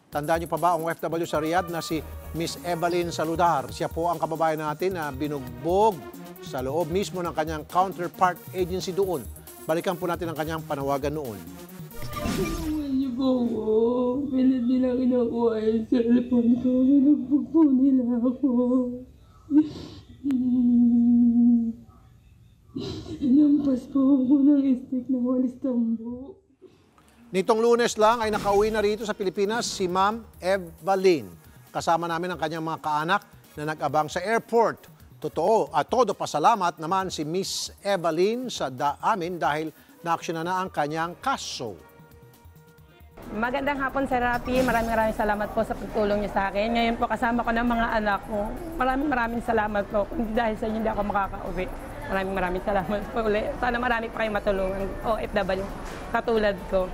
Tandaan niyo pa ba ang OFW sa Riyadh na si Miss Evelyn Saludar? Siya po ang kababayan natin na binugbog sa loob mismo ng kanyang counterpart agency doon. Balikan po natin ang kanyang panawagan noon. Tulungan niyo po ako. Pilit nila kinukuha yung cellphone ko. Binugbog po nila ako. Nampas po ako ng stick na walis tambo. Nitong Lunes lang ay nakauwi na rito sa Pilipinas si Ma'am Evelyn. Kasama namin ang kanyang mga kaanak na nag-abang sa airport. Totoo at todo pasalamat naman si Miss Evelyn sa amin dahil na-aksyonan na ang kanyang kaso. Magandang hapon, Sir Rafi. Maraming salamat po sa pagtulong niyo sa akin. Ngayon po kasama ko ng mga anak ko. Maraming salamat po. Kung dahil sa inyo hindi ako makakauwi. Maraming salamat po ulit. Sana marami pa kayong matulungan OFW katulad ko.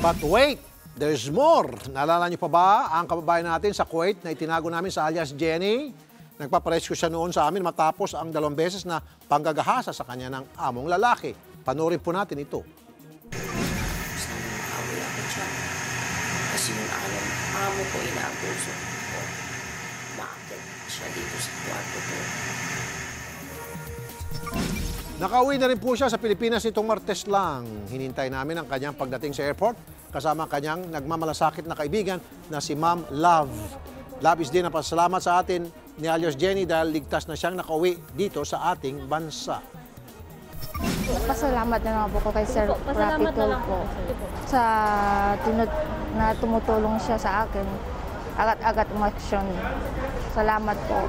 But wait, there's more. Naalala niyo pa ba ang kababayan natin sa Kuwait na itinago namin sa alias Jenny? Nagpaparescue siya noon sa amin matapos ang 2 beses na panggagahasa sa kanya ng among lalaki. Panoorin po natin ito. Kasi yung amo ko inaabuso ko. Bakit siya dito sa kwarto ko? Nakauwi na rin po siya sa Pilipinas itong Martes lang. Hinintay namin ang kanyang pagdating sa airport kasama ang kanyang nagmamalasakit na kaibigan na si Ma'am Love. Labis din ang pasalamat sa atin ni alias Jenny dahil ligtas na siyang nakauwi dito sa ating bansa. Pasalamat na lang po ko kay Sir Rafi po sa na tumutulong siya sa akin. Agad-agad umaksyon. Salamat po.